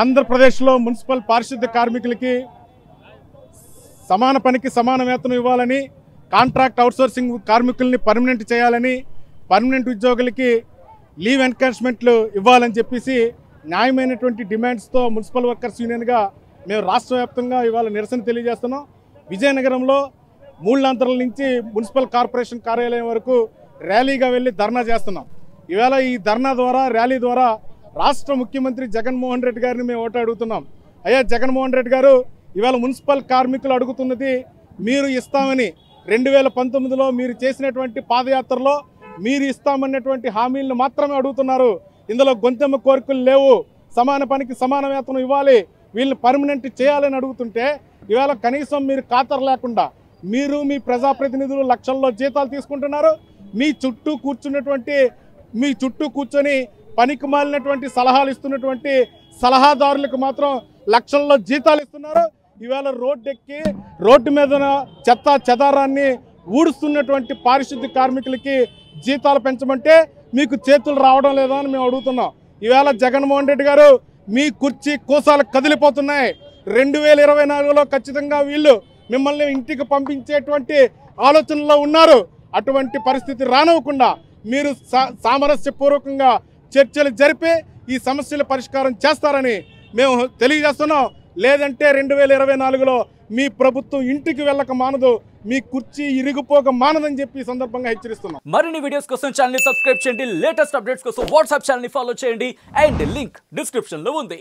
ఆంధ్రప్రదేశ్లో మున్సిపల్ పారిశుద్ధ్య కార్మికులకి సమాన పనికి సమాన వేతనం ఇవ్వాలని, కాంట్రాక్ట్ అవుట్సోర్సింగ్ కార్మికుల్ని పర్మనెంట్ చేయాలని, పర్మనెంట్ ఉద్యోగులకి లీవ్ ఎన్కాష్మెంట్లు ఇవ్వాలని చెప్పేసి న్యాయమైనటువంటి డిమాండ్స్తో మున్సిపల్ వర్కర్స్ యూనియన్గా మేము రాష్ట్ర వ్యాప్తంగా ఇవాళ నిరసన తెలియజేస్తున్నాం. విజయనగరంలో మూళ్ళంతరాల నుంచి మున్సిపల్ కార్పొరేషన్ కార్యాలయం వరకు ర్యాలీగా వెళ్ళి ధర్నా చేస్తున్నాం. ఇవాళ ఈ ధర్నా ద్వారా, ర్యాలీ ద్వారా రాష్ట్ర ముఖ్యమంత్రి జగన్మోహన్ రెడ్డి గారిని మేము ఓటు అడుగుతున్నాం. అయ్యా జగన్మోహన్ రెడ్డి గారు, ఇవాళ మున్సిపల్ కార్మికులు అడుగుతున్నది మీరు ఇస్తామని 2019లో మీరు చేసినటువంటి పాదయాత్రలో మీరు ఇస్తామన్నటువంటి హామీలను మాత్రమే అడుగుతున్నారు. ఇందులో గొంతెమ్మ కోరికలు లేవు. సమాన పనికి సమాన వేతనం ఇవ్వాలి, వీళ్ళని పర్మనెంట్ చేయాలని అడుగుతుంటే ఇవాళ కనీసం మీరు ఖాతరు లేకుండా మీరు మీ ప్రజాప్రతినిధులు లక్షల్లో జీతాలు తీసుకుంటున్నారు. మీ చుట్టూ కూర్చొని పనికి మాలినటువంటి సలహాలు ఇస్తున్నటువంటి సలహాదారులకు మాత్రం లక్షల్లో జీతాలు ఇస్తున్నారు. ఇవాళ రోడ్డెక్కి రోడ్డు మీద చెత్త చెదారాన్ని ఊడుస్తున్నటువంటి పారిశుద్ధ్య కార్మికులకి జీతాలు పెంచమంటే మీకు చేతులు రావడం లేదా అని మేము అడుగుతున్నాం. ఇవాళ జగన్మోహన్ రెడ్డి గారు, మీ కుర్చీ కోసాలు కదిలిపోతున్నాయి. 2024లో ఖచ్చితంగా వీళ్ళు మిమ్మల్ని ఇంటికి పంపించేటువంటి ఆలోచనలో ఉన్నారు. అటువంటి పరిస్థితి రానివ్వకుండా మీరు సామరస్యపూర్వకంగా చర్చలు జరిపి ఈ సమస్యల పరిష్కారం చేస్తారని మేము తెలియజేస్తున్నాం. లేదంటే 2024లో మీ ప్రభుత్వం ఇంటికి వెళ్ళక మానదు, మీ కుర్చీ ఇరిగిపోక మానదని చెప్పి ఈ సందర్భంగా హెచ్చరిస్తున్నాం. మరిన్ని వీడియోస్ కోసం ఛానల్ ని సబ్స్క్రైబ్ చేయండి, లేటెస్ట్ అప్డేట్స్ కోసం వాట్సాప్ ఛానల్ ని ఫాలో చేయండి అండ్ లింక్ డిస్క్రిప్షన్ లో ఉంది.